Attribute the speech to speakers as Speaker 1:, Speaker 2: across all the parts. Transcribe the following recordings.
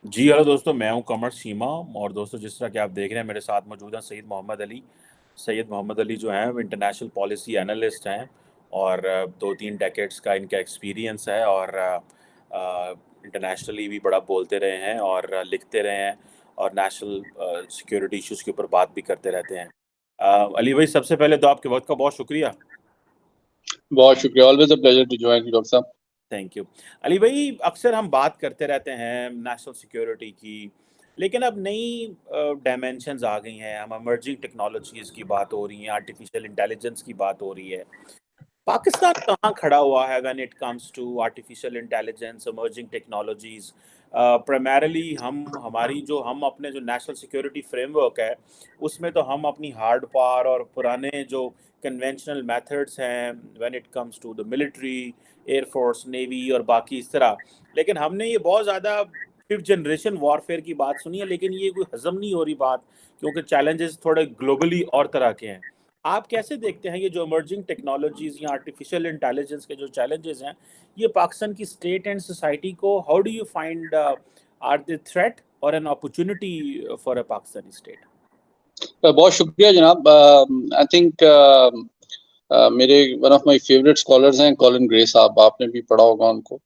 Speaker 1: جی hello دوستوں، میں ہوں کمر شیما، اور دوستوں جس طرح کہ آپ دیکھ رہے ہیں میرے ساتھ موجود ہیں سید محمد علی۔ سید محمد علی جو ہیں وہ انٹرنیشنل پالیسی انالسٹ ہیں، اور 2-3 ڈیکیڈز کا ان کا ایکسپیرینس ہے، اور انٹرنیشنلی بھی بڑا بولتے رہے ہیں اور لکھتے رہے ہیں، اور نیشنل سیکیورٹی ایشوز کے اوپر بات بھی کرتے رہتے ہیں۔ علی بھائی، سب سے پہلے تو آپ کے وقت کا بہت شکریہ۔
Speaker 2: بہت شکریہ، always a pleasure to join you doctor صاحب۔
Speaker 1: Thank you. علی بھائی، اکثر ہم بات کرتے رہتے ہیں نیشنل سیکیورٹی کی، لیکن اب نئی ڈائمینشنز آ گئی ہیں، ہم ایمرجنگ ٹیکنالوجیز کی بات ہو رہی ہیں، آرٹیفیشیل انٹیلیجنس کی بات ہو رہی ہے۔ پاکستان کہاں کھڑا ہوا ہے when it comes to artificial intelligence, emerging technologies؟ primarily ہم اپنے جو نیشنل سیکیورٹی فریم ورک ہے، اس میں تو ہم اپنی ہارڈ پاور اور پرانے جو کنونشنل میتھڈس ہیں when it comes to the military، air force, navy اور باقی اس طرح، لیکن ہم نے یہ بہت زیادہ 5th جنریشن وارفیئر کی بات سنی ہے، لیکن یہ کوئی ہضم نہیں ہو رہی بات، کیونکہ چیلنجز تھوڑے گلوبلی اور طرح کے ہیں۔ آپ کیسے دیکھتے ہیں یہ جو ایمرجنگ ٹیکنالوجیز یا آرٹیفیشل انٹیلیجنس کے جو چیلنجز ہیں، یہ پاکستان کی اسٹیٹ اینڈ سوسائٹی کو how do you find are the threat اور an opportunity for a Pakistani state?
Speaker 2: بہت شکریہ جناب۔ آئی تھنک میرے one of my favourite scholars ہیں کولن گرے صاحب، آپ نے بھی پڑھا ہوگا ان کو۔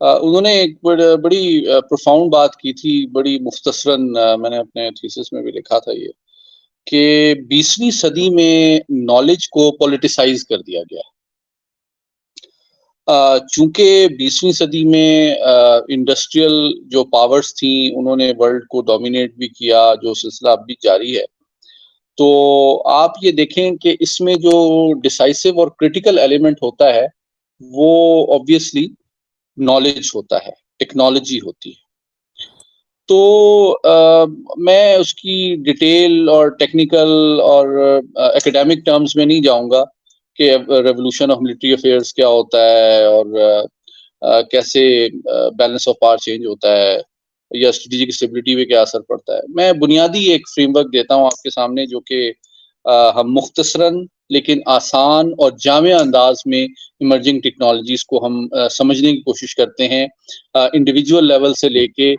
Speaker 2: انہوں نے ایک بڑی پروفاؤنڈ بات کی تھی، بڑی مختصراً، میں نے اپنے تھیسس میں بھی لکھا تھا یہ، کہ 20ویں صدی میں نالج کو پولیٹیسائز کر دیا گیا۔ چونکہ 20ویں صدی میں انڈسٹریل جو پاورز تھیں انہوں نے ورلڈ کو ڈومینیٹ بھی کیا، جو سلسلہ اب بھی جاری ہے، تو آپ یہ دیکھیں کہ اس میں جو ڈیسائسو اور کریٹیکل ایلیمنٹ ہوتا ہے وہ آبویسلی نالج ہوتا ہے، ٹیکنالوجی ہوتی ہے۔ تو میں اس کی ڈیٹیل اور ٹیکنیکل اور ایکیڈیمک ٹرمز میں نہیں جاؤں گا کہ ریولوشن آف ملٹری افیئرس کیا ہوتا ہے، اور کیسے بیلنس آف پاور چینج ہوتا ہے، یا اسٹریٹجک اسٹیبلٹی پہ کیا اثر پڑتا ہے۔ میں بنیادی ایک فریم ورک دیتا ہوں آپ کے سامنے، جو کہ ہم مختصراً لیکن آسان اور جامع انداز میں ایمرجنگ ٹیکنالوجیز کو ہم سمجھنے کی کوشش کرتے ہیں، انڈیویجول لیول سے لے کے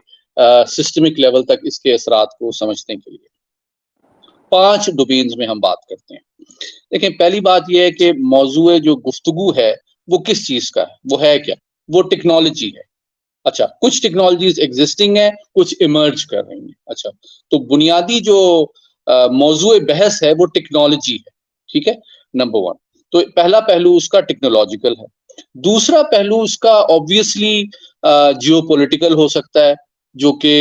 Speaker 2: سسٹمک لیول تک اس کے اثرات کو سمجھنے کے لیے 5 ڈومینز میں ہم بات کرتے ہیں۔ دیکھیں، پہلی بات یہ ہے کہ موضوع جو گفتگو ہے وہ کس چیز کا ہے، وہ ہے کیا؟ وہ ٹیکنالوجی ہے۔ اچھا، کچھ ٹیکنالوجیز ایگزسٹنگ ہیں، کچھ ایمرج کر رہی ہیں۔ اچھا، تو بنیادی جو موضوع بحث ہے وہ ٹیکنالوجی ہے، ٹھیک ہے، نمبر 1۔ تو پہلا پہلو اس کا ٹیکنالوجیکل ہے۔ دوسرا پہلو اس کا آبویسلی جیو پولیٹیکل ہو سکتا ہے، جو کہ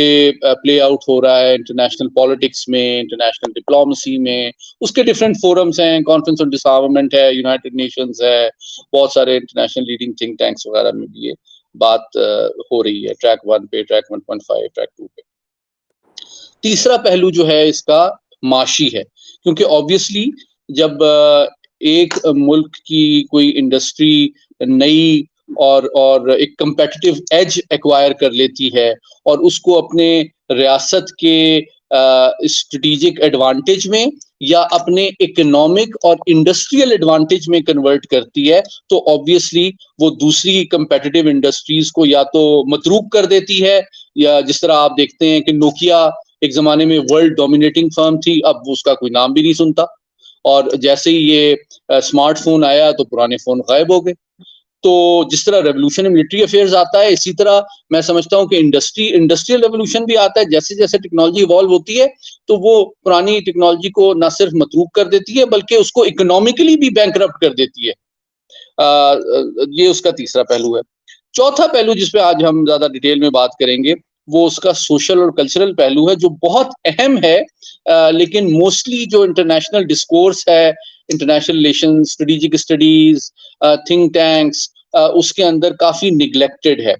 Speaker 2: پلے آؤٹ ہو رہا ہے انٹرنیشنل پالیٹکس میں، انٹرنیشنل ڈپلومسی میں۔ اس کے ڈفرینٹ فورمز ہیں، کانفرنس آن ڈس آرمامنٹ ہے، یونائٹڈ نیشنز ہے، بہت سارے انٹرنیشنل لیڈنگ تھنک ٹینکس وغیرہ میں بھی یہ بات ہو رہی ہے، ٹریک 1 پہ، ٹریک 1.5، ٹریک 2 پہ۔ تیسرا پہلو جو ہے اس کا معاشی ہے، کیونکہ آبویسلی جب ایک ملک کی کوئی انڈسٹری نئی اور ایک کمپیٹیٹو ایج ایکوائر کر لیتی ہے اور اس کو اپنے ریاست کے اسٹریٹجک ایڈوانٹیج میں یا اپنے اکنامک اور انڈسٹریل ایڈوانٹیج میں کنورٹ کرتی ہے، تو آبویسلی وہ دوسری کمپیٹیٹو انڈسٹریز کو یا تو متروک کر دیتی ہے، یا جس طرح آپ دیکھتے ہیں کہ نوکیا ایک زمانے میں ورلڈ ڈومینیٹنگ فرم تھی، اب اس کا کوئی نام بھی نہیں سنتا، اور جیسے ہی یہ اسمارٹ فون آیا تو پرانے فون غائب ہو گئے۔ تو جس طرح ریولوشن ملٹری افیئرز آتا ہے، اسی طرح میں سمجھتا ہوں کہ انڈسٹریل ریولوشن بھی آتا ہے۔ جیسے جیسے ٹیکنالوجی ایوالو ہوتی ہے تو وہ پرانی ٹیکنالوجی کو نہ صرف متروک کر دیتی ہے بلکہ اس کو اکنامکلی بھی بینکرپٹ کر دیتی ہے۔ یہ اس کا تیسرا پہلو ہے۔ چوتھا پہلو جس پہ آج ہم زیادہ ڈیٹیل میں بات کریں گے وہ اس کا سوشل اور کلچرل پہلو ہے، جو بہت اہم ہے، لیکن موسٹلی جو انٹرنیشنل ڈسکورس ہے، international relation, strategic studies, think tanks, اس کے اندر کافی نگلیکٹڈ ہے۔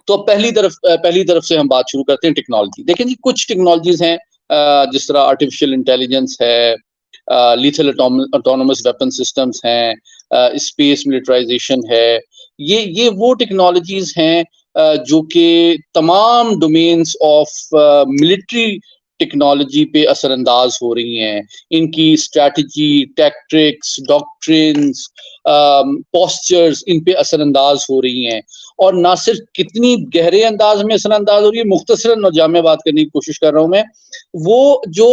Speaker 2: تو پہلی طرف سے ہم بات شروع کرتے ہیں ٹیکنالوجی۔ دیکھیں جی، کچھ ٹیکنالوجیز ہیں جس طرح آرٹیفیشل انٹیلیجنس ہے، لیتھل آٹونومس ویپن سسٹمز ہیں، اسپیس ملٹرائزیشن ہے۔ یہ وہ ٹیکنالوجیز ہیں جو کہ تمام ڈومینس آف ملٹری ٹیکنالوجی پہ اثر انداز ہو رہی ہیں، ان کی اسٹریٹجی، ٹیکٹرکس، ڈاکٹرنس، پوسچرز ان پہ اثر انداز ہو رہی ہیں، اور نہ صرف کتنی گہرے انداز میں اثر انداز ہو رہی ہے، مختصراً اور جامع بات کرنے کی کوشش کر رہا ہوں میں، وہ جو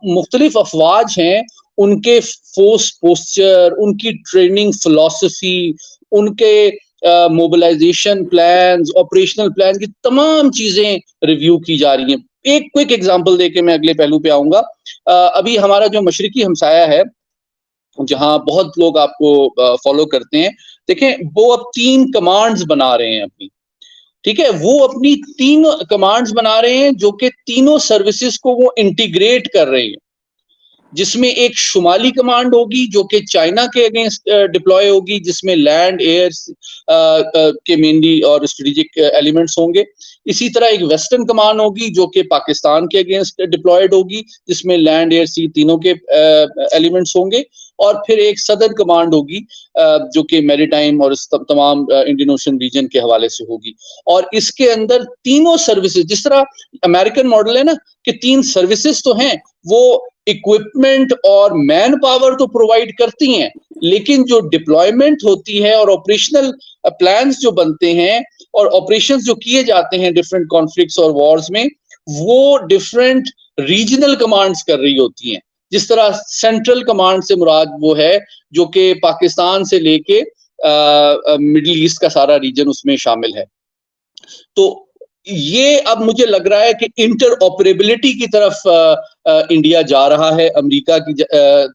Speaker 2: مختلف افواج ہیں ان کے فورس پوسچر، ان کی ٹریننگ فلسفی، ان کے موبلائزیشن پلانز، آپریشنل پلان کی تمام چیزیں ریویو کی جا رہی ہیں۔ ایک کوئک ایگزامپل دے کے میں اگلے پہلو پہ آؤں گا۔ ابھی ہمارا جو مشرقی ہمسایہ ہے جہاں بہت لوگ آپ کو فالو کرتے ہیں، دیکھیں وہ اب 3 کمانڈز بنا رہے ہیں اپنی، ٹھیک ہے، وہ اپنی 3 کمانڈز بنا رہے ہیں جو کہ تینوں سروسز کو وہ انٹیگریٹ کر رہے ہیں، جس میں ایک شمالی کمانڈ ہوگی جو کہ چائنا کے اگینسٹ ڈپلوائے ہوگی، جس میں لینڈ ایئر کے مینلی اور اسٹریٹجک ایلیمنٹس ہوں گے۔ اسی طرح ایک ویسٹرن کمانڈ ہوگی جو کہ پاکستان کے اگینسٹ ڈپلوائڈ ہوگی، جس میں لینڈ ایئر سی تینوں کے ایلیمنٹس ہوں گے، اور پھر ایک صدر کمانڈ ہوگی جو کہ میری ٹائم اور تمام انڈین اوشن ریجن کے حوالے سے ہوگی۔ اور اس کے اندر تینوں سروسز، جس طرح امریکن ماڈل ہے نا کہ 3 سروسز تو ہیں، وہ اکوپمنٹ اور مین پاور تو پرووائڈ کرتی ہیں، لیکن جو ڈپلائمنٹ ہوتی ہے اور آپریشنل پلانز جو بنتے ہیں اور آپریشنز جو کیے جاتے ہیں ڈفرینٹ کانفلکٹس اور وارز میں، وہ ڈفرینٹ ریجنل کمانڈز کر رہی ہوتی ہیں۔ جس طرح سینٹرل کمانڈ سے مراد وہ ہے جو کہ پاکستان سے لے کے مڈل ایسٹ کا سارا ریجن اس میں شامل ہے۔ تو یہ اب مجھے لگ رہا ہے کہ انٹر آپریبلٹی کی طرف انڈیا جا رہا ہے امریکہ کی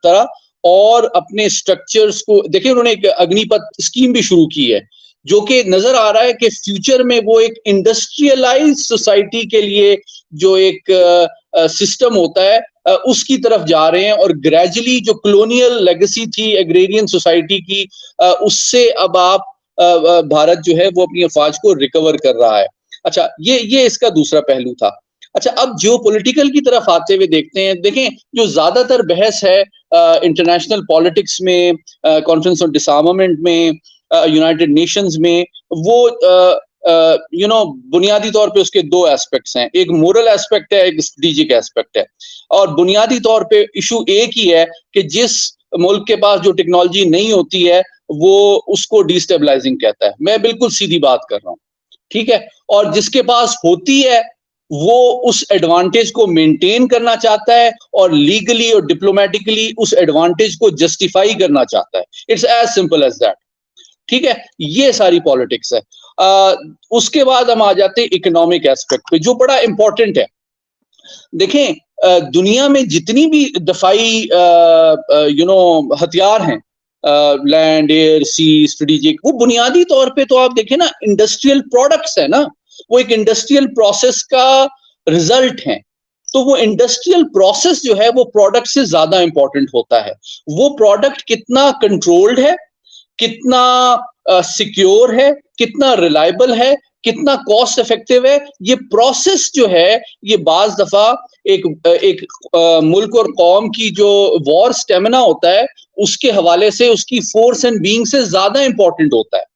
Speaker 2: طرح، اور اپنے سٹرکچرز کو دیکھیں، انہوں نے ایک اگنی پتھ اسکیم بھی شروع کی ہے جو کہ نظر آ رہا ہے کہ فیوچر میں وہ ایک انڈسٹریلائز سوسائٹی کے لیے جو ایک سسٹم ہوتا ہے اس کی طرف جا رہے ہیں، اور گریجولی جو کلونیل لیگیسی تھی ایگریرین سوسائٹی کی، اس سے اب آپ بھارت جو ہے وہ اپنی افواج کو ریکور کر رہا ہے۔ اچھا، یہ اس کا دوسرا پہلو تھا۔ اچھا، اب جیو پولیٹیکل کی طرف آتے ہوئے دیکھتے ہیں، دیکھیں جو زیادہ تر بحث ہے انٹرنیشنل پالیٹکس میں، کانفرنس آن ڈس آرمامنٹ میں، یونائٹڈ نیشنز میں، وہ بنیادی طور پہ اس کے 2 ایسپیکٹس ہیں، ایک مورل ایسپیکٹ ہے، ایک اسٹریٹجک ایسپیکٹ ہے۔ اور بنیادی طور پہ ایشو ایک ہی ہے کہ جس ملک کے پاس جو ٹیکنالوجی نہیں ہوتی ہے وہ اس کو ڈی اسٹیبلائزنگ کہتا ہے، میں بالکل سیدھی بات کر رہا ہوں، ٹھیک ہے، اور جس کے پاس ہوتی ہے وہ اس ایڈوانٹیج کو مینٹین کرنا چاہتا ہے اور لیگلی اور ڈپلومیٹکلی اس ایڈوانٹیج کو جسٹیفائی کرنا چاہتا ہے۔ It's as simple as that, ٹھیک ہے، یہ ساری پالیٹکس ہے۔ اس کے بعد ہم آ جاتے ہیں اکنامک ایسپیکٹ پہ جو بڑا امپورٹنٹ ہے۔ دیکھیں دنیا میں جتنی بھی دفاعی ہتھیار ہیں، لینڈ ایئر سی اسٹریٹجک، وہ بنیادی طور پہ تو آپ دیکھیں نا انڈسٹریل پروڈکٹس ہے نا، وہ ایک انڈسٹریل پروسیس کا رزلٹ ہیں۔ تو وہ انڈسٹریل پروسیس جو ہے وہ پروڈکٹ سے زیادہ امپورٹنٹ ہوتا ہے۔ وہ پروڈکٹ کتنا کنٹرولڈ ہے، کتنا سیکیور ہے، کتنا ریلائبل ہے، کتنا کاسٹ افیکٹو ہے، یہ پروسیس جو ہے یہ بعض دفعہ ایک ملک اور قوم کی جو وار سٹیمنا ہوتا ہے اس کے حوالے سے اس کی فورس اینڈ بینگ سے زیادہ امپورٹنٹ ہوتا ہے،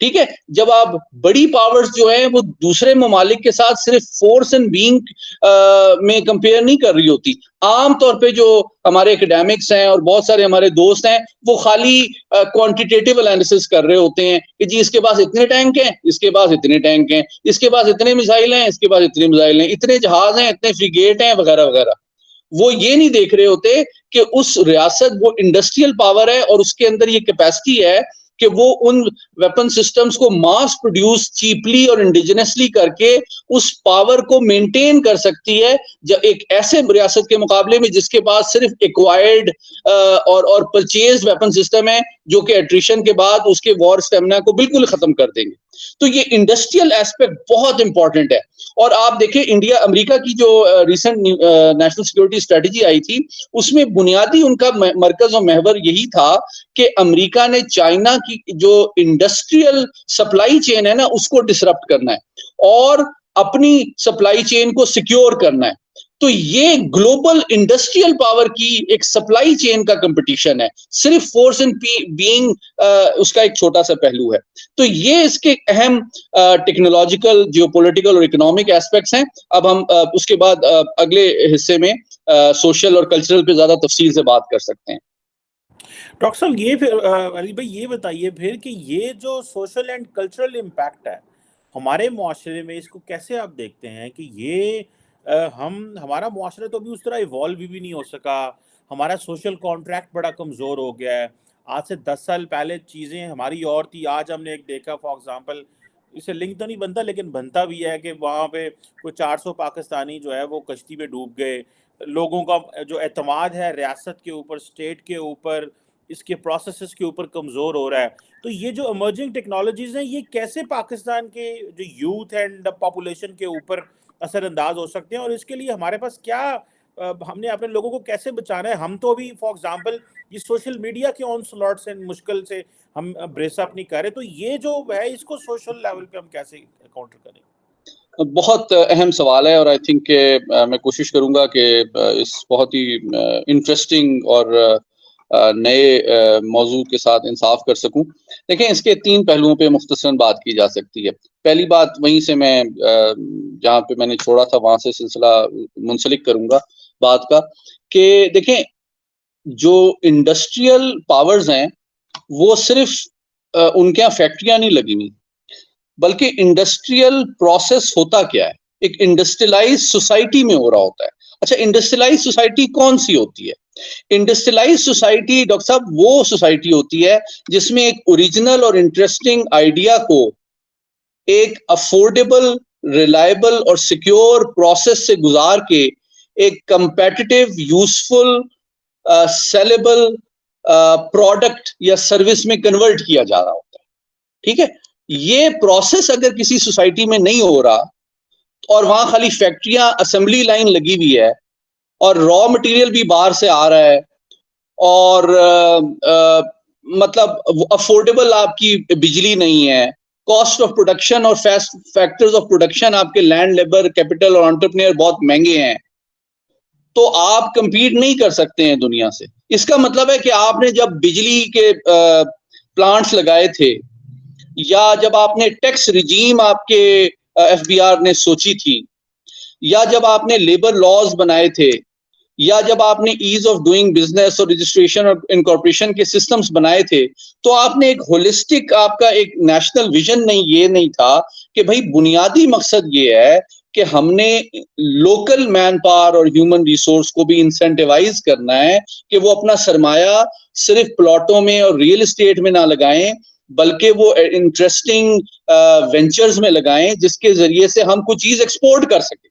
Speaker 2: ٹھیک ہے۔ جب آپ بڑی پاورز جو ہیں وہ دوسرے ممالک کے ساتھ صرف فورس اینڈ بینگ میں کمپیئر نہیں کر رہی ہوتی، عام طور پہ جو ہمارے اکیڈیمکس ہیں اور بہت سارے ہمارے دوست ہیں وہ خالی کوانٹیٹیو انالیسس کر رہے ہوتے ہیں کہ جی اس کے پاس اتنے ٹینک ہیں، اس کے پاس اتنے ٹینک ہیں، اس کے پاس اتنے میزائل ہیں، اس کے پاس اتنے میزائل ہیں، اتنے جہاز ہیں، اتنے فریگیٹ ہیں، وغیرہ وغیرہ۔ وہ یہ نہیں دیکھ رہے ہوتے کہ اس ریاست وہ انڈسٹریل پاور ہے اور اس کے اندر یہ کیپیسٹی ہے کہ وہ ان ویپن سسٹمز کو ماس پروڈیوس چیپلی اور انڈیجنسلی کر کے اس پاور کو مینٹین کر سکتی ہے، جب ایک ایسے ریاست کے مقابلے میں جس کے پاس صرف ایکوائرڈ اور پرچیز ویپن سسٹم ہے جو کہ ایٹریشن کے بعد اس کے وار سٹیمنا کو بالکل ختم کر دیں گے۔ تو یہ انڈسٹریل ایسپیکٹ بہت امپورٹنٹ ہے۔ اور آپ دیکھیں امریکہ کی جو ریسنٹ نیشنل سیکورٹی اسٹریٹجی آئی تھی اس میں بنیادی ان کا مرکز اور محور یہی تھا کہ امریکہ نے چائنا کی جو انڈسٹریل سپلائی چین ہے نا اس کو ڈسرپٹ کرنا ہے اور اپنی سپلائی چین کو سیکیور کرنا ہے۔ تو یہ گلوبل انڈسٹریل پاور کی ایک سپلائی چین کا کمپٹیشن ہے, صرف فورس اینڈ بینگ اس کا ایک چھوٹا سا پہلو ہے. تو یہ اس کے اہم ٹیکنالوجیکل, جیو پولیٹیکل اور اکنامک ایسپیکٹس ہیں. اب ہم اس کے بعد اگلے حصے میں سوشل اور کلچرل پہ زیادہ تفصیل سے بات کر سکتے ہیں.
Speaker 1: ڈاکٹر صاحب یہ پھر علی بھائی یہ بتائیے پھر کہ یہ جو سوشل اینڈ کلچرل امپیکٹ ہے ہمارے معاشرے میں, اس کو کیسے آپ دیکھتے ہیں کہ یہ ہمارا معاشرہ تو ابھی اس طرح ایوالو بھی نہیں ہو سکا, ہمارا سوشل کانٹریکٹ بڑا کمزور ہو گیا ہے. آج سے 10 سال پہلے چیزیں ہماری اور تھی, آج ہم نے ایک دیکھا فار ایگزامپل, اس سے لنک تو نہیں بنتا لیکن بنتا بھی ہے کہ وہاں پہ کوئی 400 پاکستانی جو ہے وہ کشتی میں ڈوب گئے. لوگوں کا جو اعتماد ہے ریاست کے اوپر, اسٹیٹ کے اوپر, اس کے پروسیسز کے اوپر کمزور ہو رہا ہے. تو یہ جو ایمرجنگ ٹیکنالوجیز ہیں یہ کیسے پاکستان کے جو یوتھ اینڈ پاپولیشن کے اوپر اثر انداز ہو سکتے ہیں, اور اس کے لیے ہمارے پاس کیا, ہم نے اپنے لوگوں کو کیسے بچانا ہے؟ ہم تو ابھی فار ایگزامپل یہ سوشل میڈیا کے آن سلاٹ سے مشکل سے ہم بریس اپ نہیں کر رہے, تو یہ جو ہے اس کو سوشل لیول پہ ہم کیسے کاؤنٹر کریں؟
Speaker 2: بہت اہم سوال ہے, اور آئی تھنک کہ میں کوشش کروں گا کہ اس بہت ہی انٹرسٹنگ اور نئے موضوع کے ساتھ انصاف کر سکوں. دیکھیں, اس کے 3 پہلوؤں پہ مختصراً بات کی جا سکتی ہے. پہلی بات وہیں سے میں جہاں پہ میں نے چھوڑا تھا وہاں سے سلسلہ منسلک کروں گا بات کا, کہ دیکھیں جو انڈسٹریل پاورز ہیں وہ صرف ان کے یہاں فیکٹریاں نہیں لگی ہوئی, بلکہ انڈسٹریل پروسیس ہوتا کیا ہے, ایک انڈسٹریلائز سوسائٹی میں ہو رہا ہوتا ہے. اچھا, انڈسٹریلائز سوسائٹی کون سی ہوتی ہے؟ انڈسٹریلائز سوسائٹی ڈاکٹر صاحب وہ سوسائٹی ہوتی ہے جس میں ایک اوریجنل اور انٹرسٹنگ آئیڈیا کو ایک افورڈیبل, ریلائبل اور سیکیور پروسیس سے گزار کے ایک کمپیٹیٹیو, یوزفل, سیلیبل پروڈکٹ یا سروس میں کنورٹ کیا جا رہا ہوتا ہے. ٹھیک ہے, یہ پروسیس اگر کسی سوسائٹی میں نہیں ہو رہا اور وہاں خالی فیکٹریاں, اسمبلی لائن لگی ہوئی ہے اور را مٹیریل بھی باہر سے آ رہا ہے, اور مطلب افورڈیبل آپ کی بجلی نہیں ہے, کاسٹ آف پروڈکشن اور فیکٹرز آف پروڈکشن آپ کے لینڈ, لیبر, کیپٹل اور انٹرپرینر بہت مہنگے ہیں, تو آپ کمپیٹ نہیں کر سکتے ہیں دنیا سے. اس کا مطلب ہے کہ آپ نے جب بجلی کے پلانٹس لگائے تھے, یا جب آپ نے ٹیکس ریجیم آپ کے ایف بی آر نے سوچی تھی, یا جب آپ نے لیبر لاز بنائے تھے, یا جب آپ نے ایز آف ڈوئنگ بزنس اور رجسٹریشن اور انکارپوریشن کے سسٹمز بنائے تھے, تو آپ نے ایک ہولسٹک, آپ کا ایک نیشنل ویژن یہ نہیں تھا کہ بھائی بنیادی مقصد یہ ہے کہ ہم نے لوکل مین پاور اور ہیومن ریسورس کو بھی انسینٹیوائز کرنا ہے کہ وہ اپنا سرمایہ صرف پلاٹوں میں اور ریئل اسٹیٹ میں نہ لگائیں, بلکہ وہ انٹرسٹنگ وینچرز میں لگائیں جس کے ذریعے سے ہم کوئی چیز ایکسپورٹ کر سکیں.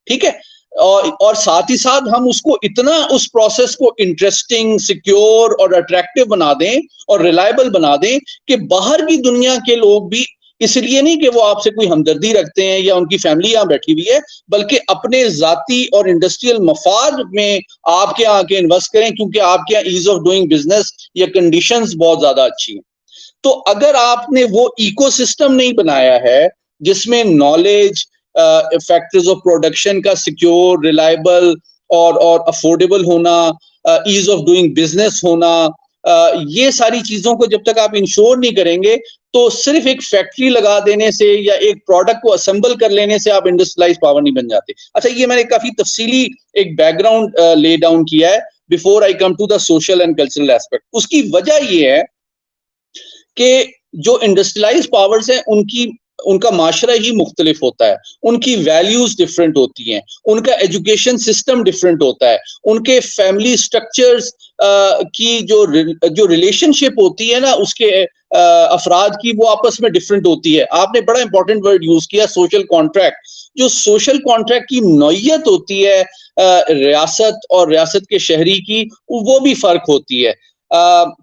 Speaker 2: ٹھیک ہے, اور ساتھ ہی ساتھ ہم اس کو اتنا, اس پروسیس کو انٹرسٹنگ, سیکیور اور اٹریکٹیو بنا دیں اور ریلائبل بنا دیں کہ باہر کی دنیا کے لوگ بھی, اس لیے نہیں کہ وہ آپ سے کوئی ہمدردی رکھتے ہیں یا ان کی فیملی یہاں بیٹھی ہوئی ہے, بلکہ اپنے ذاتی اور انڈسٹریل مفاد میں آپ کے یہاں کے انویسٹ کریں, کیونکہ آپ کے یہاں ایز آف ڈوئنگ بزنس یا کنڈیشنز بہت زیادہ اچھی ہیں. تو اگر آپ نے وہ ایکو سسٹم نہیں بنایا ہے جس میں نالج, فیکٹرز آف پروڈکشن کا سیکیور, ریلائبل اور افورڈیبل ہونا, ایز آف ڈوئنگ بزنس ہونا, یہ ساری چیزوں کو جب تک آپ انشور نہیں کریں گے, تو صرف ایک فیکٹری لگا دینے سے یا ایک پروڈکٹ کو اسمبل کر لینے سے آپ انڈسٹریلائز پاور نہیں بن جاتے. اچھا, یہ میں نے کافی تفصیلی ایک بیک گراؤنڈ لے ڈاؤن کیا ہے before I come to the social and cultural aspect. اس کی وجہ یہ ہے کہ جو انڈسٹریلائز پاورز ہیں ان کا معاشرہ ہی مختلف ہوتا ہے, ان کی ویلیوز ڈفرینٹ ہوتی ہیں, ان کا ایجوکیشن سسٹم ڈفرینٹ ہوتا ہے, ان کے فیملی سٹرکچرز کی جو ریلیشن شپ ہوتی ہے نا اس کے افراد کی, وہ آپس میں ڈفرینٹ ہوتی ہے. آپ نے بڑا امپورٹنٹ ورڈ یوز کیا, سوشل کانٹریکٹ. جو سوشل کانٹریکٹ کی نوعیت ہوتی ہے ریاست اور ریاست کے شہری کی, وہ بھی فرق ہوتی ہے.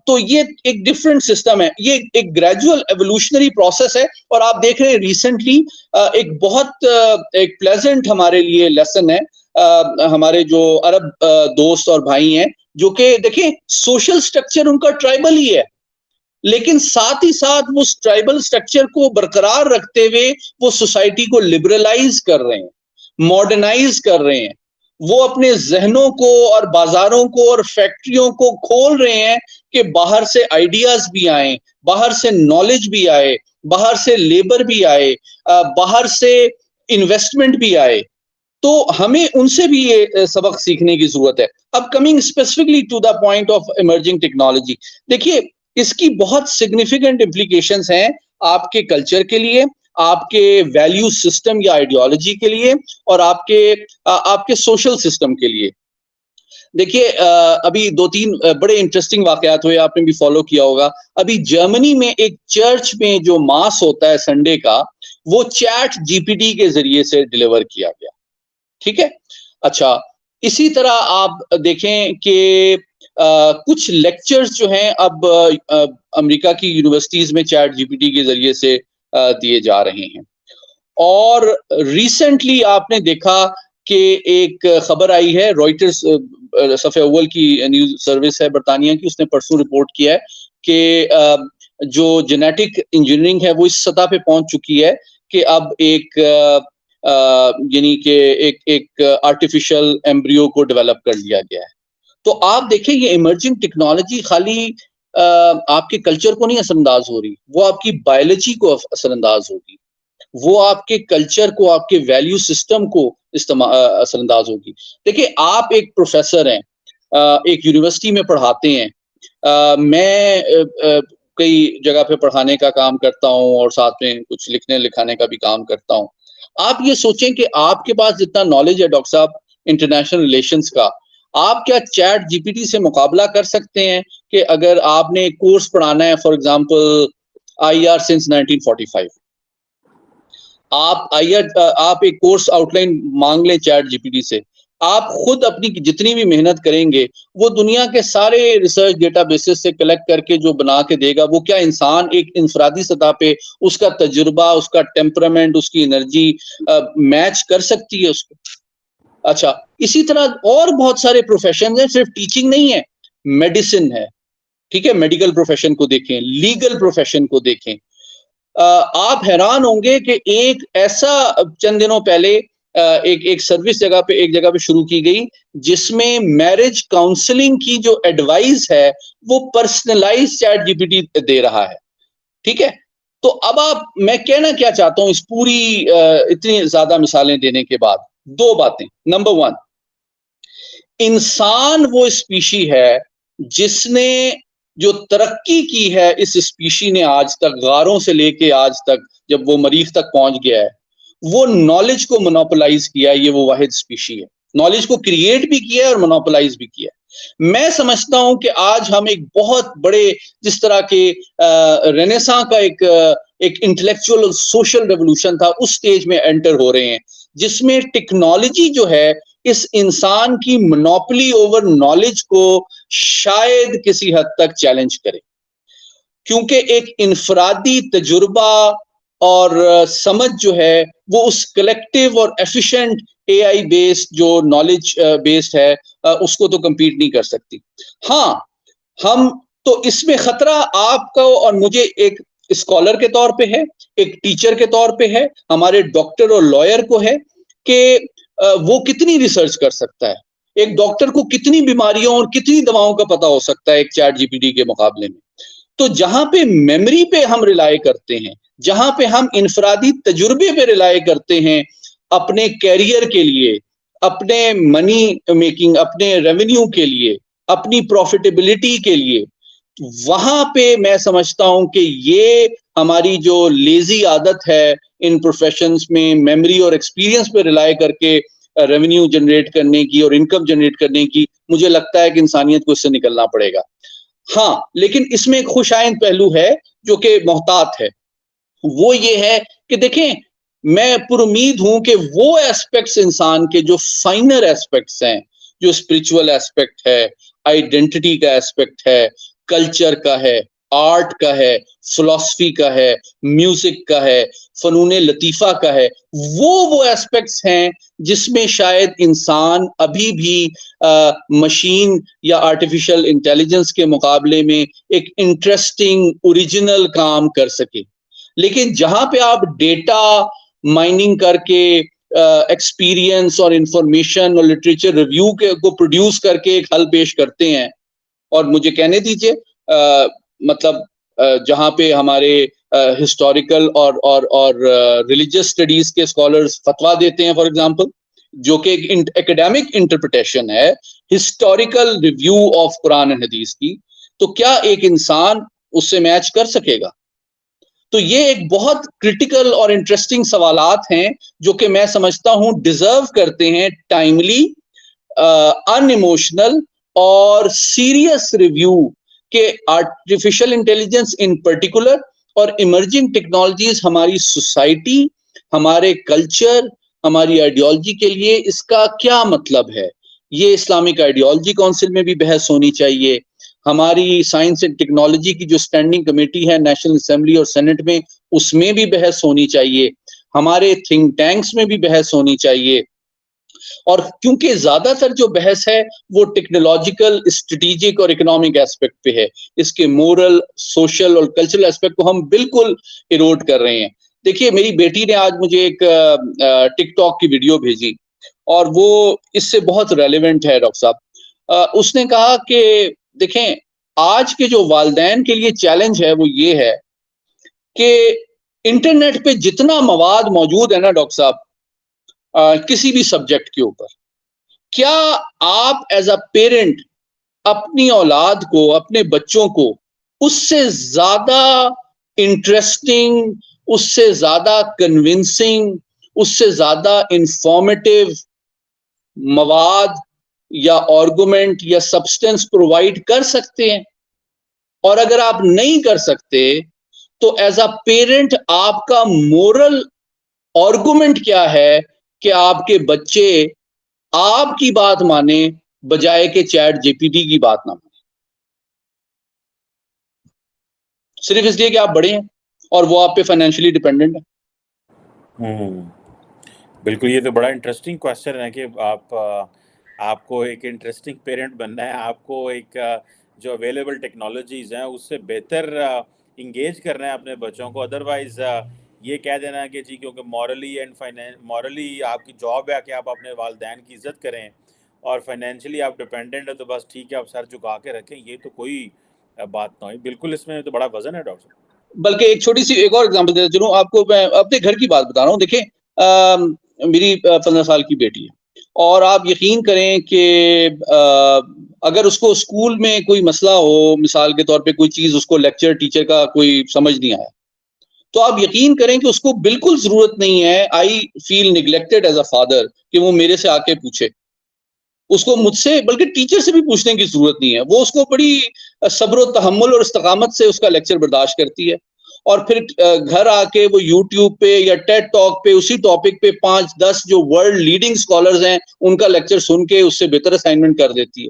Speaker 2: تو یہ ایک ڈفرینٹ سسٹم ہے, یہ ایک گریجول ایوولوشنری پروسیس ہے. اور آپ دیکھ رہے ہیں ریسنٹلی ایک بہت ایک پلیزنٹ ہمارے لیے لیسن ہے, ہمارے جو عرب دوست اور بھائی ہیں, جو کہ دیکھیں سوشل سٹرکچر ان کا ٹرائبل ہی ہے, لیکن ساتھ ہی ساتھ وہ ٹرائبل سٹرکچر کو برقرار رکھتے ہوئے وہ سوسائٹی کو لبرلائز کر رہے ہیں, ماڈرنائز کر رہے ہیں. وہ اپنے ذہنوں کو اور بازاروں کو اور فیکٹریوں کو کھول رہے ہیں کہ باہر سے آئیڈیاز بھی آئیں، باہر سے نالج بھی آئے، باہر سے لیبر بھی آئے، باہر سے انویسٹمنٹ بھی آئے. تو ہمیں ان سے بھی یہ سبق سیکھنے کی ضرورت ہے. اب coming specifically to the point of emerging technology, دیکھیے اس کی بہت سگنیفیکنٹ امپلیکیشنز ہیں آپ کے کلچر کے لیے، آپ کے ویلیو سسٹم یا آئیڈیالوجی کے لیے، اور آپ کے سوشل سسٹم کے لیے. دیکھیے ابھی 2-3 بڑے انٹرسٹنگ واقعات ہوئے، آپ نے بھی فالو کیا ہوگا. ابھی جرمنی میں ایک چرچ میں جو ماس ہوتا ہے سنڈے کا، وہ چیٹ جی پی ٹی کے ذریعے سے ڈیلیور کیا گیا. ٹھیک ہے. اچھا، اسی طرح آپ دیکھیں کہ کچھ لیکچرز جو ہیں اب امریکہ کی یونیورسٹیز میں چیٹ جی پی ٹی کے ذریعے سے دیے جا رہے ہیں. اور ریسنٹلی آپ نے دیکھا کہ ایک خبر آئی ہے، رائٹرز صفحہ اول کی نیوز سروس ہے برطانیہ کی، اس نے پرسوں رپورٹ کیا ہے کہ جو جینیٹک انجینئرنگ ہے وہ اس سطح پہ پہنچ چکی ہے کہ اب ایک یعنی کہ ایک آرٹیفیشل ایمبریو کو ڈیولپ کر لیا گیا ہے. تو آپ دیکھیں یہ ایمرجنگ ٹیکنالوجی خالی آپ کے کلچر کو نہیں اثر انداز ہو رہی، وہ آپ کی بایولوجی کو اثر انداز ہوگی، وہ آپ کے کلچر کو، آپ کے ویلیو سسٹم کو اثر انداز ہوگی. دیکھیں آپ ایک پروفیسر ہیں، ایک یونیورسٹی میں پڑھاتے ہیں، میں کئی جگہ پہ پڑھانے کا کام کرتا ہوں اور ساتھ میں کچھ لکھنے لکھانے کا بھی کام کرتا ہوں. آپ یہ سوچیں کہ آپ کے پاس جتنا نالج ہے ڈاکٹر صاحب انٹرنیشنل ریلیشنز کا، آپ کیا چیٹ جی پی ٹی سے مقابلہ کر سکتے ہیں کہ اگر آپ نے ایک کورس پڑھانا ہے، for example I R since 1945، آپ ایک کورس آؤٹ لائن مانگ لیں چیٹ جی پی ٹی سے، آپ خود اپنی جتنی بھی محنت کریں گے وہ دنیا کے سارے ریسرچ ڈیٹا بیسز سے کلیکٹ کر کے جو بنا کے دے گا، وہ کیا انسان ایک انفرادی سطح پہ اس کا تجربہ، اس کا ٹیمپرامنٹ، اس کی انرجی میچ کر سکتی ہے اس کو؟ اچھا، اسی طرح اور بہت سارے پروفیشن ہیں، صرف ٹیچنگ نہیں ہے، میڈیسن ہے. ٹھیک ہے، میڈیکل پروفیشن کو دیکھیں، لیگل پروفیشن کو دیکھیں. آپ حیران ہوں گے کہ ایک ایسا چند دنوں پہلے ایک سروس ایک جگہ پہ شروع کی گئی جس میں میرج کاؤنسلنگ کی جو ایڈوائز ہے وہ personalise ChatGPT دے رہا ہے. ٹھیک ہے. تو اب میں کہنا کیا چاہتا ہوں اس پوری اتنی زیادہ مثالیں دینے کے بعد، 2 باتیں. نمبر 1، انسان وہ اسپیشی ہے جس نے جو ترقی کی ہے، اس اسپیشی نے آج تک غاروں سے لے کے آج تک جب وہ مریخ تک پہنچ گیا ہے، وہ نالج کو مونوپلائز کیا ہے. یہ وہ واحد اسپیشی ہے، نالج کو کریٹ بھی کیا ہے اور مونوپلائز بھی کیا ہے. میں سمجھتا ہوں کہ آج ہم ایک بہت بڑے، جس طرح کے رینیساں کا ایک انٹلیکچوئل اور سوشل ریولوشن تھا، اس سٹیج میں انٹر ہو رہے ہیں جس میں ٹیکنالوجی جو ہے اس انسان کی مونوپلی اوور نالج کو شاید کسی حد تک چیلنج کرے، کیونکہ ایک انفرادی تجربہ اور سمجھ جو ہے وہ اس کلیکٹیو اور ایفیشینٹ اے آئی بیسڈ جو نالج بیسڈ ہے اس کو تو کمپیٹ نہیں کر سکتی. ہاں، ہم تو اس میں خطرہ آپ کو اور مجھے ایک اسکالر کے طور پہ ہے، ایک ٹیچر کے طور پہ ہے، ہمارے ڈاکٹر اور لائر کو ہے کہ وہ کتنی ریسرچ کر سکتا ہے. ایک ڈاکٹر کو کتنی بیماریوں اور کتنی دواؤں کا پتہ ہو سکتا ہے ایک چیٹ جی پی ٹی کے مقابلے میں. تو جہاں پہ میموری پہ ہم ریلائی کرتے ہیں، جہاں پہ ہم انفرادی تجربے پہ ریلائی کرتے ہیں اپنے کیریئر کے لیے، اپنے منی میکنگ، اپنے ریونیو کے لیے، اپنی پروفیٹیبلٹی کے لیے، وہاں پہ میں سمجھتا ہوں کہ یہ ہماری جو لیزی عادت ہے ان پروفیشنز میں میموری اور ایکسپیرینس پہ ریلائی کر کے ریونیو جنریٹ کرنے کی اور انکم جنریٹ کرنے کی، مجھے لگتا ہے کہ انسانیت کو اس سے نکلنا پڑے گا. ہاں، لیکن اس میں ایک خوش آئند پہلو ہے جو کہ محتاط ہے. وہ یہ ہے کہ دیکھیں، میں پر امید ہوں کہ وہ ایسپیکٹس انسان کے جو فائنر ایسپیکٹس ہیں، جو اسپرچول ایسپیکٹ ہے، آئیڈینٹی کا ایسپیکٹ ہے، کلچر کا ہے، آرٹ کا ہے، فلسفی کا ہے، میوزک کا ہے، فنون لطیفہ کا ہے، وہ ایسپیکٹس ہیں جس میں شاید انسان ابھی بھی مشین یا آرٹیفیشل انٹیلیجنس کے مقابلے میں ایک انٹرسٹنگ اوریجنل کام کر سکے. لیکن جہاں پہ آپ ڈیٹا مائننگ کر کے ایکسپیرینس اور انفارمیشن اور لٹریچر ریویو کو پروڈیوس کر کے ایک حل پیش کرتے ہیں. اور مجھے کہنے دیجیے مطلب جہاں پہ ہمارے ہسٹوریکل اور ریلیجس اسٹڈیز کے اسکالرز فتویٰ دیتے ہیں فار ایگزامپل, جو کہ ایک اکیڈیمک انٹرپریٹیشن ہے ہسٹوریکل ریویو آف قرآن اور حدیث کی, تو کیا ایک انسان اس سے میچ کر سکے گا؟ تو یہ ایک بہت کرٹیکل اور انٹرسٹنگ سوالات ہیں جو کہ میں سمجھتا ہوں ڈیزرو کرتے ہیں ٹائملی, ان ایموشنل اور سیریس ریویو کہ آرٹیفیشل انٹیلیجنس ان پرٹیکولر اور ایمرجنگ ٹیکنالوجیز ہماری سوسائٹی, ہمارے کلچر, ہماری آئیڈیالوجی کے لیے اس کا کیا مطلب ہے. یہ اسلامک آئیڈیالوجی کونسل میں بھی بحث ہونی چاہیے. ہماری سائنس اینڈ ٹیکنالوجی کی جو اسٹینڈنگ کمیٹی ہے نیشنل اسمبلی اور سینٹ میں, اس میں بھی بحث ہونی چاہیے. ہمارے تھنک ٹینکس میں بھی بحث ہونی چاہیے. اور کیونکہ زیادہ تر جو بحث ہے وہ ٹیکنالوجیکل, اسٹریٹجک اور اکنامک ایسپیکٹ پہ ہے, اس کے مورل, سوشل اور کلچرل ایسپیکٹ کو ہم بالکل ایروڈ کر رہے ہیں. دیکھیے میری بیٹی نے آج مجھے ایک ٹک ٹاک کی ویڈیو بھیجی اور وہ اس سے بہت ریلیونٹ ہے ڈاکٹر صاحب. اس نے کہا کہ دیکھیں آج کے جو والدین کے لیے چیلنج ہے وہ یہ ہے کہ انٹرنیٹ پہ جتنا مواد موجود ہے نا ڈاکٹر صاحب, کسی بھی سبجیکٹ کے اوپر, کیا آپ ایز اے پیرنٹ اپنی اولاد کو, اپنے بچوں کو اس سے زیادہ انٹرسٹنگ, اس سے زیادہ کنونسنگ, اس سے زیادہ انفارمیٹیو مواد یا آرگومنٹ یا سبسٹنس پرووائڈ کر سکتے ہیں؟ اور اگر آپ نہیں کر سکتے تو ایز اے پیرنٹ آپ کا مورل آرگومنٹ کیا ہے کہ آپ کے بچے آپ کی بات مانے بجائے کہ چیٹ جی پی ٹی کی بات نہ مانے, صرف اس لیے کہ آپ بڑے ہیں اور وہ آپ پہ فائنینشلی ڈیپینڈنٹ ہے.
Speaker 1: بالکل, یہ تو بڑا انٹرسٹنگ کوشچن ہے کہ آپ کو ایک انٹرسٹنگ پیرنٹ بننا ہے, آپ کو ایک جو اویلیبل ٹیکنالوجیز ہیں اس سے بہتر انگیج کرنا ہے اپنے بچوں کو. ادروائز یہ کہہ دینا ہے کہ جی کیونکہ مورلی آپ کی جاب ہے کہ آپ اپنے والدین کی عزت کریں اور فائنینشلی آپ ڈپینڈنٹ ہے تو بس ٹھیک ہے آپ سر جھکا کے رکھیں, یہ تو کوئی بات نہ ہوئی. بالکل اس میں تو بڑا وزن ہے ڈاکٹر صاحب.
Speaker 2: بلکہ ایک چھوٹی سی ایک اور ایگزامپل دیتا چلوں آپ کو, میں اپنے گھر کی بات بتا رہا ہوں. دیکھیں میری 15 سال کی بیٹی ہے اور آپ یقین کریں کہ اگر اس کو اسکول میں کوئی مسئلہ ہو, مثال کے طور پہ کوئی چیز اس کو لیکچر ٹیچر کا کوئی سمجھ نہیں آیا, تو آپ یقین کریں کہ اس کو بالکل ضرورت نہیں ہے, آئی فیل نیگلیکٹڈ ایز اے فادر, کہ وہ میرے سے آ کے پوچھے. اس کو مجھ سے بلکہ ٹیچر سے بھی پوچھنے کی ضرورت نہیں ہے. وہ اس کو بڑی صبر و تحمل اور استقامت سے اس کا لیکچر برداشت کرتی ہے, اور پھر گھر آ کے وہ یوٹیوب پہ یا ٹیڈ ٹاک پہ اسی ٹاپک پہ 5-10 جو ورلڈ لیڈنگ اسکالرز ہیں ان کا لیکچر سن کے اس سے بہتر اسائنمنٹ کر دیتی ہے.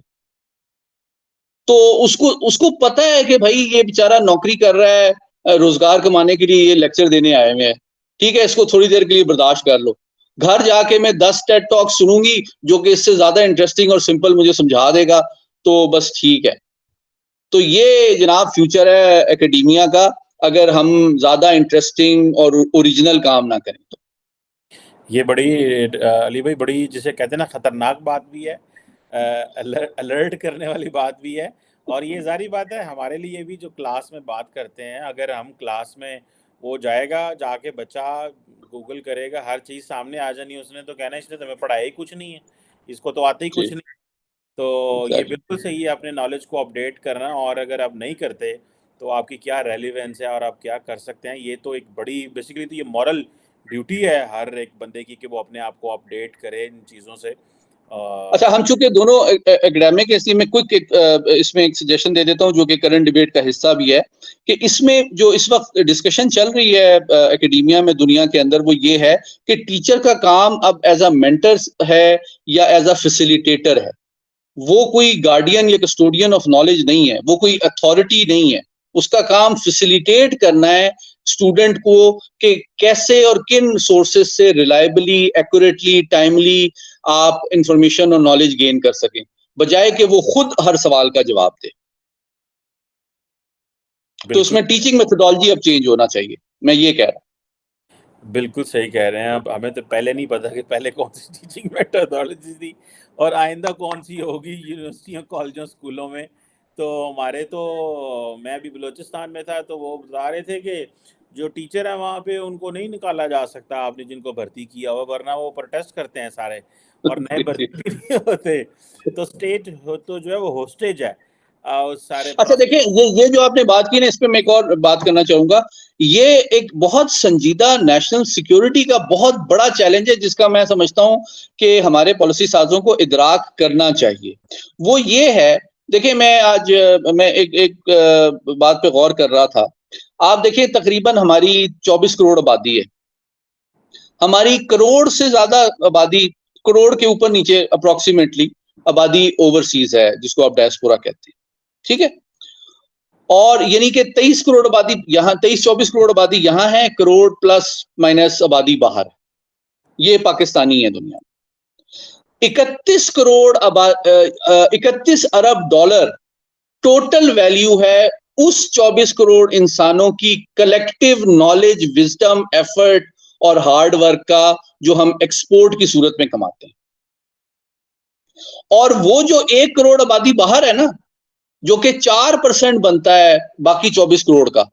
Speaker 2: تو اس کو پتہ ہے کہ بھائی یہ بیچارہ نوکری کر رہا ہے, روزگار کمانے کے لیے یہ لیکچر دینے آئے ہوئے ہیں, ٹھیک ہے اس کو تھوڑی دیر کے لیے برداشت کر لو. گھر جا کے میں 10 ٹیڈ ٹاک سنوں گی جو کہ اس سے زیادہ انٹرسٹنگ اور سمپل مجھے سمجھا دے گا, تو بس ٹھیک ہے. تو یہ جناب فیوچر ہے اکیڈیمیا کا, اگر ہم زیادہ انٹرسٹنگ اور اوریجنل کام نہ کریں تو.
Speaker 1: یہ بڑی علی بھائی بڑی جسے کہتے ہیں نا خطرناک بات بھی ہے, الرٹ کرنے والی بات بھی ہے. اور یہ ظاہری بات ہے ہمارے لیے بھی جو کلاس میں بات کرتے ہیں, اگر ہم کلاس میں وہ جائے گا, جا کے بچہ گوگل کرے گا, ہر چیز سامنے آ جانی اس نے تو کہنا اس نے تمہیں پڑھایا ہی کچھ نہیں ہے, اس کو تو آتے ہی
Speaker 2: جی
Speaker 1: کچھ نہیں. تو یہ بالکل صحیح ہے اپنے نالج کو اپڈیٹ کرنا, اور اگر آپ نہیں کرتے تو آپ کی کیا ریلیونس ہے اور آپ کیا کر سکتے ہیں. یہ تو ایک بڑی بیسیکلی تو یہ مورل ڈیوٹی ہے ہر ایک بندے کی کہ وہ اپنے آپ کو اپڈیٹ کرے ان چیزوں سے.
Speaker 2: اچھا, ہم چونکہ دونوں اکیڈیمک ہیں, میں کوئک اس میں ایک سجیشن دے دیتا ہوں جو کہ کرنٹ ڈیبیٹ کا حصہ بھی ہے, کہ اس میں جو اس وقت ڈسکشن چل رہی ہے اکیڈیمیا میں دنیا کے اندر, وہ یہ ہے کہ ٹیچر کا کام اب ایز اے مینٹر ہے یا ایز اے فیسیلیٹیٹر ہے. وہ کوئی گارڈین یا کسٹوڈین آف نالج نہیں ہے, وہ کوئی اتھارٹی نہیں ہے. اس کا کام فیسیلیٹیٹ کرنا ہے اسٹوڈنٹ کو کہ کیسے اور کن سورسز سے ریلائبلی, ایکوریٹلی, ٹائملی آپ انفارمیشن اور نالج گین کر سکیں, بجائے کہ وہ خود ہر سوال کا جواب دے. تو اس
Speaker 1: بالکل
Speaker 2: میں ٹیچنگ میتھڈالوجی اب چینج ہونا چاہیے, میں یہ کہہ رہا ہوں.
Speaker 1: بالکل صحیح کہہ رہے ہیں آپ. ہمیں تو پہلے نہیں پتا کہ پہلے کون سی ٹیچنگ میتھڈالوجی تھی اور آئندہ کون سی ہوگی یونیورسٹیوں کالجوں اسکولوں میں. تو ہمارے تو میں ابھی بلوچستان میں تھا تو وہ بتا رہے تھے کہ جو ٹیچر ہیں وہاں پہ ان کو نہیں نکالا جا سکتا آپ نے جن کو بھرتی کیا ہوا, ورنہ وہ پروٹیسٹ کرتے ہیں سارے اور نئے بھرتی بھی نہیں ہوتے. تو اسٹیٹ تو جو ہے وہ ہوسٹیج ہے اس سارے
Speaker 2: اچھا
Speaker 1: پروسیس.
Speaker 2: دیکھیں, یہ جو آپ نے بات کی نا, اس پہ میں ایک اور بات کرنا چاہوں گا. یہ ایک بہت سنجیدہ نیشنل سیکیورٹی کا بہت بڑا چیلنج ہے جس کا میں سمجھتا ہوں کہ ہمارے پالیسی سازوں کو ادراک کرنا چاہیے. وہ یہ ہے, دیکھیں میں ایک بات پہ غور کر رہا تھا. آپ دیکھیں تقریباً ہماری 24 کروڑ آبادی ہے. ہماری کروڑ سے زیادہ آبادی, کروڑ کے اوپر نیچے اپروکسیمیٹلی آبادی اوورسیز ہے, جس کو آپ ڈائسپورا کہتے ہیں. ٹھیک ہے, اور یعنی کہ 23 کروڑ آبادی یہاں, 23-24 کروڑ آبادی یہاں ہے, کروڑ پلس مائنس آبادی باہر ہے. یہ پاکستانی ہے دنیا میں. 31 ارب ڈالر ٹوٹل ویلیو ہے اس 24 کروڑ انسانوں کی کلیکٹیو نالج, وزڈم, ایفرٹ اور ہارڈ ورک کا, جو ہم ایکسپورٹ کی صورت میں کماتے ہیں. اور وہ جو 1 کروڑ آبادی باہر ہے نا, جو کہ 4% بنتا ہے باقی 24 کروڑ کا,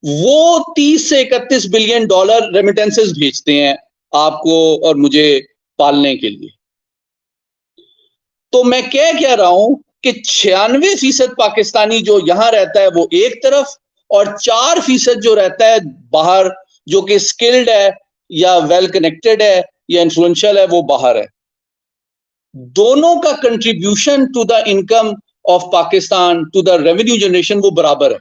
Speaker 2: وہ 30 سے 31 بلین ڈالر ریمیٹنسز بھیجتے ہیں آپ کو اور مجھے پالنے کے لیے. تو میں کہہ رہا ہوں کہ 96% پاکستانی جو یہاں رہتا ہے وہ ایک طرف, اور 4% جو رہتا ہے باہر, جو کہ اسکلڈ ہے یا ویل کنیکٹڈ ہے یا انفلوئنشل ہے, وہ باہر ہے. دونوں کا contribution to the income of Pakistan, to the revenue generation, وہ برابر ہے.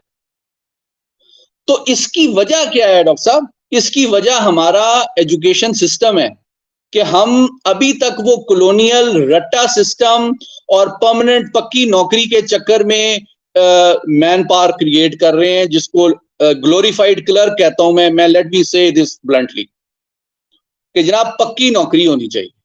Speaker 2: تو اس کی وجہ کیا ہے ڈاکٹر صاحب؟ اس کی وجہ ہمارا ایجوکیشن سسٹم ہے کہ ہم ابھی تک وہ کلونیل رٹا سسٹم اور پرماننٹ پکی نوکری کے چکر میں مین پاور کریٹ کر رہے ہیں, جس کو گلوریفائڈ کلرک کہتا ہوں میں. لیٹ می سے دس بلنٹلی کہ جناب پکی نوکری ہونی چاہیے.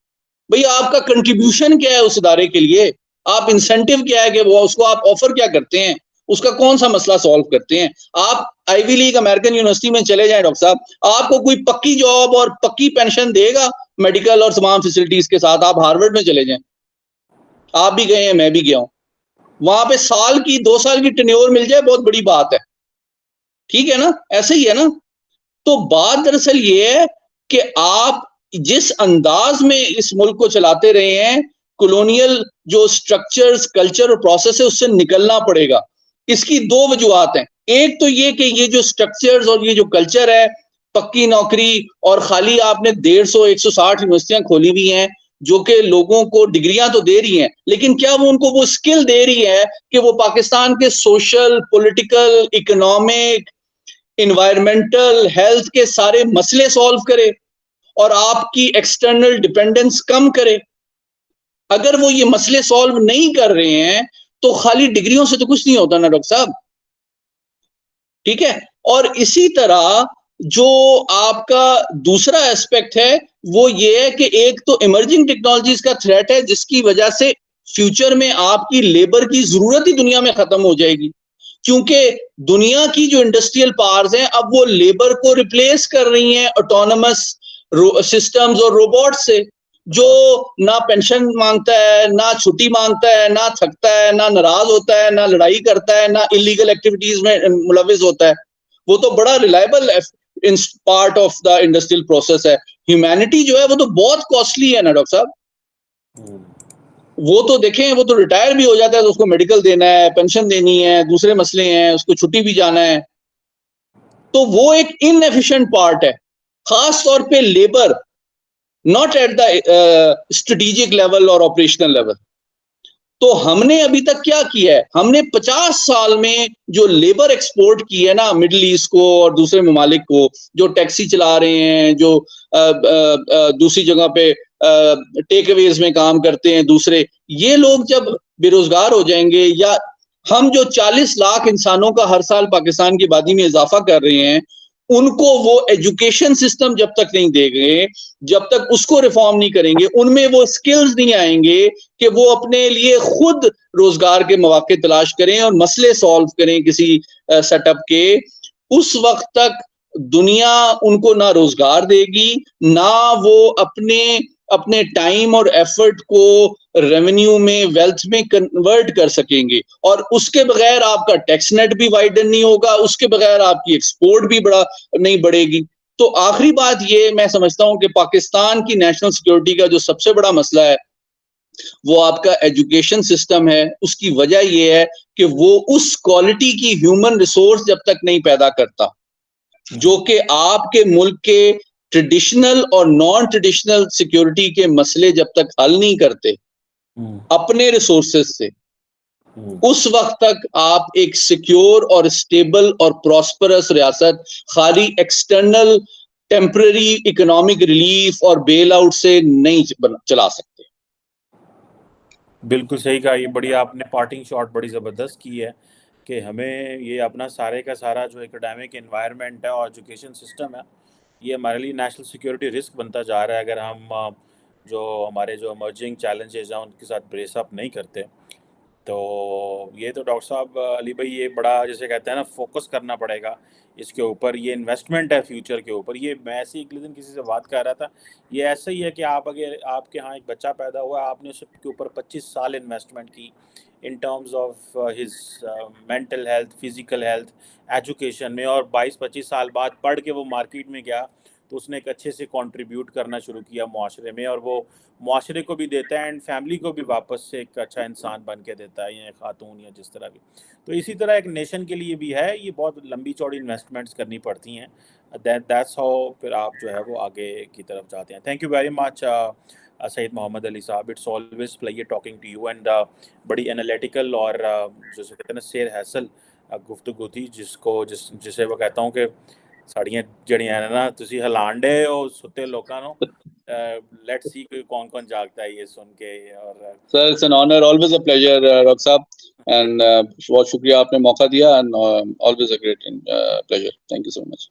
Speaker 2: بھئی آپ کا کنٹریبیوشن کیا ہے اس ادارے کے لیے؟ آپ انسینٹیو کیا ہے کہ وہ اس کو آپ آفر کیا کرتے ہیں؟ اس کا کون سا مسئلہ سالو کرتے ہیں؟ آپ آئی وی لیگ امریکن یونیورسٹی میں چلے جائیں ڈاکٹر صاحب, آپ کو کوئی پکی جاب اور پکی پینشن دے گا میڈیکل اور تمام فیسلٹیز کے ساتھ. آپ ہارورڈ میں چلے جائیں, آپ بھی گئے ہیں, میں بھی گیا ہوں, وہاں پہ 2 سال کی ٹینیور مل جائے بہت بڑی بات ہے. ٹھیک ہے نا, ایسے ہی ہے نا. تو بات دراصل یہ ہے کہ آپ جس انداز میں اس ملک کو چلاتے رہے ہیں, کلونیل جو سٹرکچرز, کلچر اور پروسیس ہے, اس سے نکلنا پڑے گا. اس کی 2 وجوہات ہیں. ایک تو یہ کہ یہ جو سٹرکچرز اور یہ جو کلچر ہے, پکی نوکری, اور خالی آپ نے 150-160 یونیورسٹیاں کھولی ہوئی ہیں جو کہ لوگوں کو ڈگریاں تو دے رہی ہیں, لیکن کیا وہ ان کو وہ اسکل دے رہی ہے کہ وہ پاکستان کے social, political, economic, environmental, health کے سارے مسئلے سالو کرے اور آپ کی ایکسٹرنل ڈیپینڈنس کم کرے؟ اگر وہ یہ مسئلے سالو نہیں کر رہے ہیں تو خالی ڈگریوں سے تو کچھ نہیں ہوتا نا ڈاکٹر صاحب. ٹھیک ہے, اور اسی طرح جو آپ کا دوسرا ایسپیکٹ ہے وہ یہ ہے کہ ایک تو ایمرجنگ ٹیکنالوجیز کا تھریٹ ہے, جس کی وجہ سے فیوچر میں آپ کی لیبر کی ضرورت ہی دنیا میں ختم ہو جائے گی, کیونکہ دنیا کی جو انڈسٹریل پاورز ہیں اب وہ لیبر کو ریپلیس کر رہی ہیں آٹونومس سسٹمز اور روبوٹ سے, جو نہ پینشن مانگتا ہے, نہ چھٹی مانگتا ہے, نہ تھکتا ہے, نہ ناراض ہوتا ہے, نہ لڑائی کرتا ہے, نہ انلیگل ایکٹیویٹیز میں ملوث ہوتا ہے. وہ تو بڑا reliable part of the industrial process ہے. ہیومینٹی جو ہے وہ تو بہت کاسٹلی ہے نا ڈاکٹر صاحب. وہ تو دیکھیں, وہ تو ریٹائر بھی ہو جاتا ہے تو اس کو میڈیکل دینا ہے, پینشن دینی ہے, دوسرے مسئلے ہیں, اس کو چھٹی بھی جانا ہے. تو وہ ایک ان ایفیشینٹ پارٹ ہے, خاص طور پہ labour, not at the strategic level اور آپریشنل لیول. تو ہم نے ابھی تک کیا کیا ہے؟ ہم نے 50 سال میں جو لیبر ایکسپورٹ کی ہے نا مڈل ایسٹ کو اور دوسرے ممالک کو, جو ٹیکسی چلا رہے ہیں, جو دوسری جگہ پہ ٹیک اویز میں کام کرتے ہیں دوسرے, یہ لوگ جب بے روزگار ہو جائیں گے, یا ہم جو 40 لاکھ انسانوں کا ہر سال پاکستان کی آبادی میں اضافہ کر رہے ہیں, ان کو وہ ایجوکیشن سسٹم جب تک نہیں دے گئے, جب تک اس کو ریفارم نہیں کریں گے, ان میں وہ سکلز نہیں آئیں گے کہ وہ اپنے لیے خود روزگار کے مواقع تلاش کریں اور مسئلے سالو کریں کسی سیٹ اپ کے, اس وقت تک دنیا ان کو نہ روزگار دے گی، نہ وہ اپنے ٹائم اور ایفرٹ کو ریونیو میں، ویلتھ میں کنورٹ کر سکیں گے، اور اس کے بغیر آپ کا ٹیکس نیٹ بھی وائڈن نہیں ہوگا، اس کے بغیر آپ کی ایکسپورٹ بھی نہیں بڑھے گی۔ تو آخری بات یہ میں سمجھتا ہوں کہ پاکستان کی نیشنل سیکیورٹی کا جو سب سے بڑا مسئلہ ہے وہ آپ کا ایجوکیشن سسٹم ہے۔ اس کی وجہ یہ ہے کہ وہ اس کوالٹی کی ہیومن ریسورس جب تک نہیں پیدا کرتا جو کہ آپ کے ملک کے ٹریڈیشنل اور نان ٹریڈیشنل سیکیورٹی کے مسئلے جب تک حل نہیں کرتے اپنے ریسورسز سے، اس وقت تک آپ ایک سیکیور اور اسٹیبل اور پراسپرس ریاست خالی ایکسٹرنل ٹیمپرری اکنامک ریلیف اور بیل آؤٹ سے نہیں چلا سکتے۔
Speaker 1: بالکل صحیح کہا، یہ بڑی آپ نے پارٹنگ شاٹ بڑی زبردست کی ہے کہ ہمیں یہ اپنا سارے کا سارا جو اکیڈیمک انوائرمنٹ ہے اور ایجوکیشن سسٹم ہے، یہ ہمارے لیے نیشنل سیکیورٹی رسک بنتا جا رہا ہے اگر ہم جو ہمارے جو ایمرجنگ چیلنجز ہیں ان کے ساتھ بریس اپ نہیں کرتے۔ تو یہ تو ڈاکٹر صاحب علی بھائی یہ بڑا جیسے کہتے ہیں نا فوکس کرنا پڑے گا اس کے اوپر، یہ انویسٹمنٹ ہے فیوچر کے اوپر۔ یہ میں ایسے ایک دن کسی سے بات کر رہا تھا، یہ ایسا ہی ہے کہ آپ اگر آپ کے ہاں ایک بچہ پیدا ہوا، آپ نے اس کے اوپر 25 سال انویسٹمنٹ کی in terms of his mental health, physical health, education میں، اور 22-25 سال بعد پڑھ کے وہ مارکیٹ میں گیا تو اس نے ایک اچھے سے کنٹریبیوٹ کرنا شروع کیا معاشرے میں، اور وہ معاشرے کو بھی دیتا ہے اینڈ فیملی کو بھی واپس سے ایک اچھا انسان بن کے دیتا ہے، یا خاتون یا جس طرح بھی۔ تو اسی طرح ایک نیشن کے لیے بھی ہے، یہ بہت لمبی چوڑی انویسٹمنٹس کرنی پڑتی ہیں، دیٹس ہاؤ پھر آپ جو ہے وہ آگے کی طرف جاتے ہیں۔ Thank you very much Syed Muhammad Ali sahab, it's always pleasure talking to you, and بڑی انالیٹیکل اور جسے کہتے ہیں نا سیر حاصل گفتگو تھی، جسے وہ کہتا ہوں کہ ساڑیاں جڑیاں ہیں نا تسی ہلانڈے اور ستے لوکاں نو، لیٹ سی کوئی کون کون جاگتا ہے یہ سن کے۔ اور
Speaker 2: sir it's an honour, always a pleasure doctor sahab, and بہت شکریہ آپ نے موقع دیا، and always a great pleasure, thank you so much.